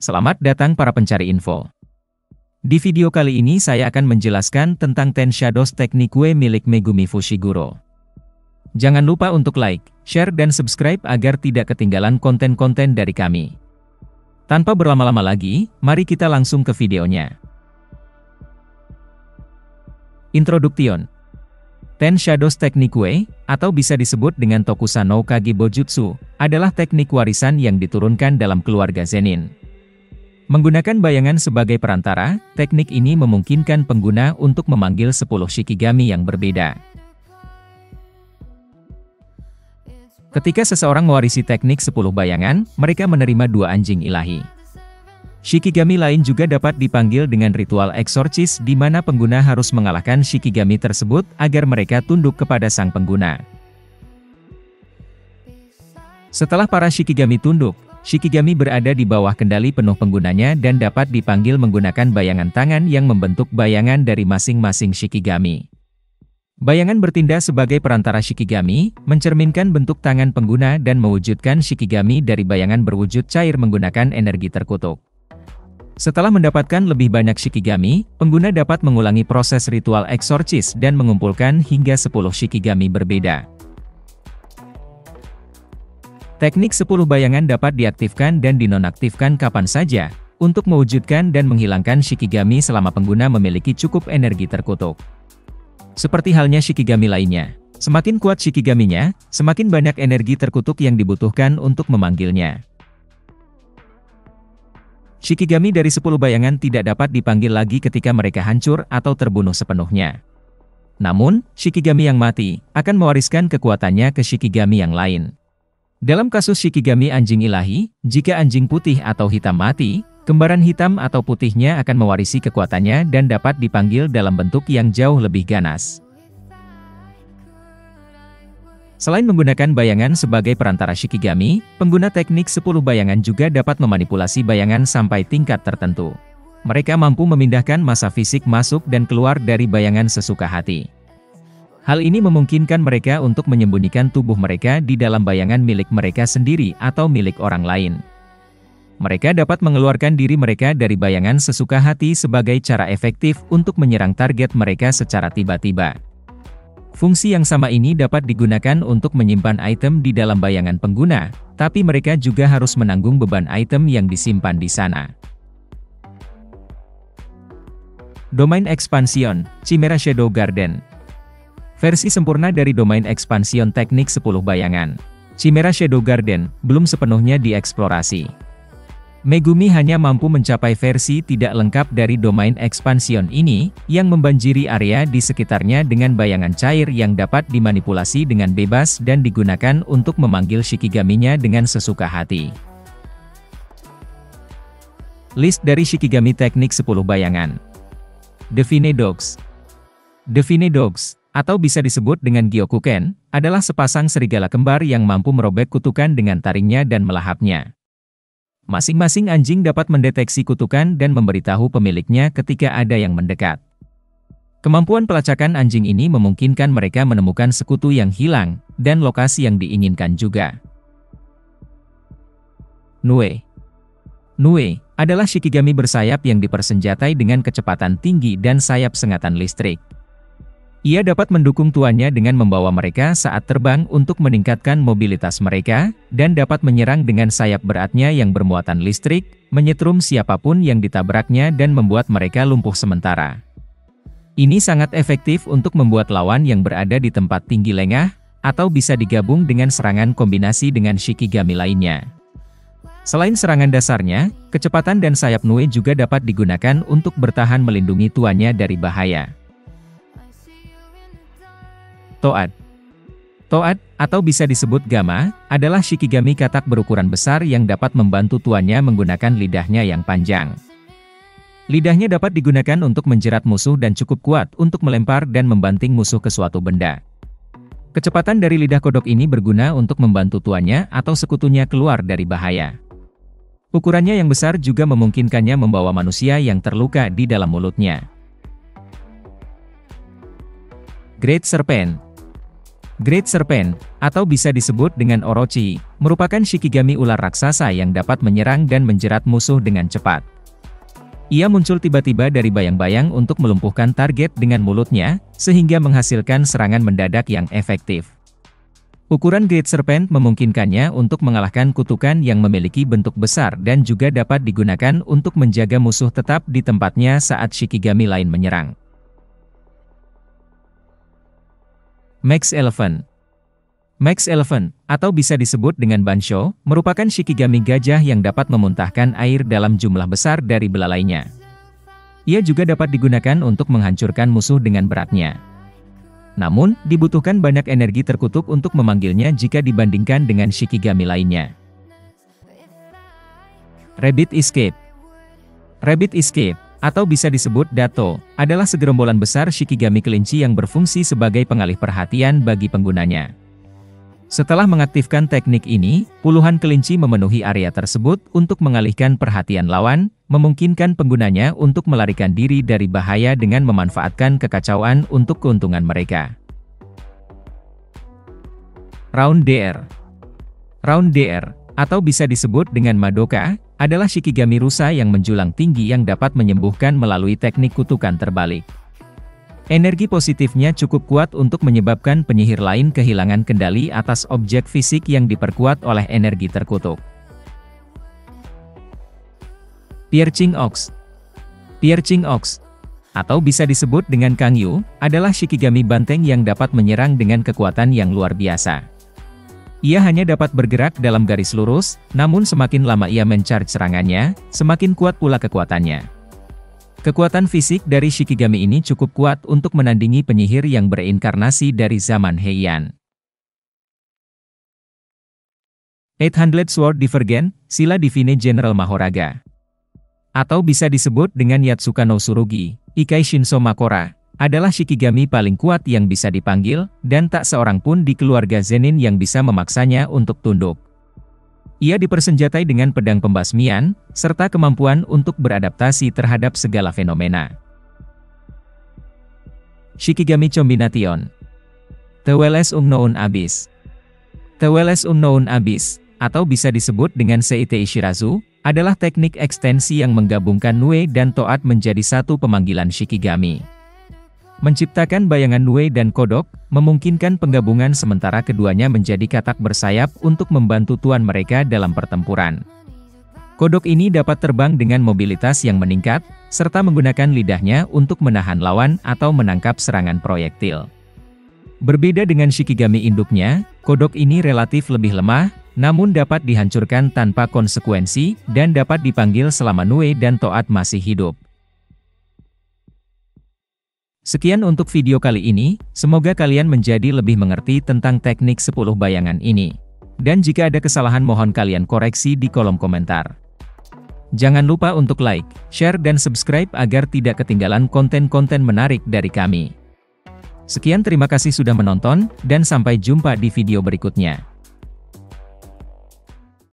Selamat datang para pencari info. Di video kali ini saya akan menjelaskan tentang Ten Shadows Technique milik Megumi Fushiguro. Jangan lupa untuk like, share dan subscribe agar tidak ketinggalan konten-konten dari kami. Tanpa berlama-lama lagi, mari kita langsung ke videonya. Introduction. Ten Shadows Technique, atau bisa disebut dengan Tokusa no Kage Bojutsu, adalah teknik warisan yang diturunkan dalam keluarga Zenin. Menggunakan bayangan sebagai perantara, teknik ini memungkinkan pengguna untuk memanggil 10 Shikigami yang berbeda. Ketika seseorang mewarisi teknik 10 bayangan, mereka menerima 2 anjing ilahi. Shikigami lain juga dapat dipanggil dengan ritual eksorsis di mana pengguna harus mengalahkan Shikigami tersebut agar mereka tunduk kepada sang pengguna. Setelah para Shikigami tunduk, Shikigami berada di bawah kendali penuh penggunanya dan dapat dipanggil menggunakan bayangan tangan yang membentuk bayangan dari masing-masing Shikigami. Bayangan bertindak sebagai perantara Shikigami, mencerminkan bentuk tangan pengguna dan mewujudkan Shikigami dari bayangan berwujud cair menggunakan energi terkutuk. Setelah mendapatkan lebih banyak Shikigami, pengguna dapat mengulangi proses ritual eksorsis dan mengumpulkan hingga 10 Shikigami berbeda. Teknik 10 bayangan dapat diaktifkan dan dinonaktifkan kapan saja, untuk mewujudkan dan menghilangkan Shikigami selama pengguna memiliki cukup energi terkutuk. Seperti halnya Shikigami lainnya, semakin kuat Shikigaminya, semakin banyak energi terkutuk yang dibutuhkan untuk memanggilnya. Shikigami dari 10 bayangan tidak dapat dipanggil lagi ketika mereka hancur atau terbunuh sepenuhnya. Namun, Shikigami yang mati, akan mewariskan kekuatannya ke Shikigami yang lain. Dalam kasus Shikigami anjing ilahi, jika anjing putih atau hitam mati, kembaran hitam atau putihnya akan mewarisi kekuatannya dan dapat dipanggil dalam bentuk yang jauh lebih ganas. Selain menggunakan bayangan sebagai perantara Shikigami, pengguna teknik 10 bayangan juga dapat memanipulasi bayangan sampai tingkat tertentu. Mereka mampu memindahkan massa fisik masuk dan keluar dari bayangan sesuka hati. Hal ini memungkinkan mereka untuk menyembunyikan tubuh mereka di dalam bayangan milik mereka sendiri atau milik orang lain. Mereka dapat mengeluarkan diri mereka dari bayangan sesuka hati sebagai cara efektif untuk menyerang target mereka secara tiba-tiba. Fungsi yang sama ini dapat digunakan untuk menyimpan item di dalam bayangan pengguna, tapi mereka juga harus menanggung beban item yang disimpan di sana. Domain Expansion, Chimera Shadow Garden. Versi sempurna dari domain Expansion teknik 10 bayangan, Chimera Shadow Garden, belum sepenuhnya dieksplorasi. Megumi hanya mampu mencapai versi tidak lengkap dari domain Expansion ini, yang membanjiri area di sekitarnya dengan bayangan cair yang dapat dimanipulasi dengan bebas dan digunakan untuk memanggil Shikigaminya dengan sesuka hati. List dari Shikigami teknik 10 bayangan. Divine Dogs. Divine Dogs, atau bisa disebut dengan Gyokuken, adalah sepasang serigala kembar yang mampu merobek kutukan dengan taringnya dan melahapnya. Masing-masing anjing dapat mendeteksi kutukan dan memberitahu pemiliknya ketika ada yang mendekat. Kemampuan pelacakan anjing ini memungkinkan mereka menemukan sekutu yang hilang, dan lokasi yang diinginkan juga. Nue. Nue adalah Shikigami bersayap yang dipersenjatai dengan kecepatan tinggi dan sayap sengatan listrik. Ia dapat mendukung tuannya dengan membawa mereka saat terbang untuk meningkatkan mobilitas mereka, dan dapat menyerang dengan sayap beratnya yang bermuatan listrik, menyetrum siapapun yang ditabraknya dan membuat mereka lumpuh sementara. Ini sangat efektif untuk membuat lawan yang berada di tempat tinggi lengah, atau bisa digabung dengan serangan kombinasi dengan Shikigami lainnya. Selain serangan dasarnya, kecepatan dan sayap Nue juga dapat digunakan untuk bertahan melindungi tuannya dari bahaya. Toad. Toad, atau bisa disebut Gama, adalah Shikigami katak berukuran besar yang dapat membantu tuannya menggunakan lidahnya yang panjang. Lidahnya dapat digunakan untuk menjerat musuh dan cukup kuat untuk melempar dan membanting musuh ke suatu benda. Kecepatan dari lidah kodok ini berguna untuk membantu tuannya atau sekutunya keluar dari bahaya. Ukurannya yang besar juga memungkinkannya membawa manusia yang terluka di dalam mulutnya. Great Serpent. Great Serpent, atau bisa disebut dengan Orochi, merupakan Shikigami ular raksasa yang dapat menyerang dan menjerat musuh dengan cepat. Ia muncul tiba-tiba dari bayang-bayang untuk melumpuhkan target dengan mulutnya, sehingga menghasilkan serangan mendadak yang efektif. Ukuran Great Serpent memungkinkannya untuk mengalahkan kutukan yang memiliki bentuk besar dan juga dapat digunakan untuk menjaga musuh tetap di tempatnya saat Shikigami lain menyerang. Max Elephant. Max Elephant, atau bisa disebut dengan Bansho, merupakan Shikigami gajah yang dapat memuntahkan air dalam jumlah besar dari belalainya. Ia juga dapat digunakan untuk menghancurkan musuh dengan beratnya. Namun, dibutuhkan banyak energi terkutuk untuk memanggilnya jika dibandingkan dengan Shikigami lainnya. Rabbit Escape. Rabbit Escape, atau bisa disebut Dato, adalah segerombolan besar Shikigami kelinci yang berfungsi sebagai pengalih perhatian bagi penggunanya. Setelah mengaktifkan teknik ini, puluhan kelinci memenuhi area tersebut untuk mengalihkan perhatian lawan, memungkinkan penggunanya untuk melarikan diri dari bahaya dengan memanfaatkan kekacauan untuk keuntungan mereka. Round DR. Round DR, atau bisa disebut dengan Madoka, adalah Shikigami rusa yang menjulang tinggi yang dapat menyembuhkan melalui teknik kutukan terbalik. Energi positifnya cukup kuat untuk menyebabkan penyihir lain kehilangan kendali atas objek fisik yang diperkuat oleh energi terkutuk. Piercing Ox. Piercing Ox, atau bisa disebut dengan Kangyu, adalah Shikigami banteng yang dapat menyerang dengan kekuatan yang luar biasa. Ia hanya dapat bergerak dalam garis lurus, namun semakin lama ia mencharge serangannya, semakin kuat pula kekuatannya. Kekuatan fisik dari Shikigami ini cukup kuat untuk menandingi penyihir yang bereinkarnasi dari zaman Heian. 800 Sword Divergent, Sila Divine General Mahoraga. Atau bisa disebut dengan Yatsuka no Tsurugi, Ikai Shinso Makora, adalah Shikigami paling kuat yang bisa dipanggil, dan tak seorang pun di keluarga Zenin yang bisa memaksanya untuk tunduk. Ia dipersenjatai dengan pedang pembasmian, serta kemampuan untuk beradaptasi terhadap segala fenomena. Shikigami Combination. Teweles Unknown Abyss. Teweles Unknown Abyss, atau bisa disebut dengan Seitei Shirazu, adalah teknik ekstensi yang menggabungkan Nue dan Toad menjadi satu pemanggilan Shikigami. Menciptakan bayangan Nue dan Kodok, memungkinkan penggabungan sementara keduanya menjadi katak bersayap untuk membantu tuan mereka dalam pertempuran. Kodok ini dapat terbang dengan mobilitas yang meningkat, serta menggunakan lidahnya untuk menahan lawan atau menangkap serangan proyektil. Berbeda dengan Shikigami induknya, Kodok ini relatif lebih lemah, namun dapat dihancurkan tanpa konsekuensi, dan dapat dipanggil selama Nue dan Toad masih hidup. Sekian untuk video kali ini, semoga kalian menjadi lebih mengerti tentang teknik 10 bayangan ini. Dan jika ada kesalahan mohon kalian koreksi di kolom komentar. Jangan lupa untuk like, share dan subscribe agar tidak ketinggalan konten-konten menarik dari kami. Sekian terima kasih sudah menonton, dan sampai jumpa di video berikutnya.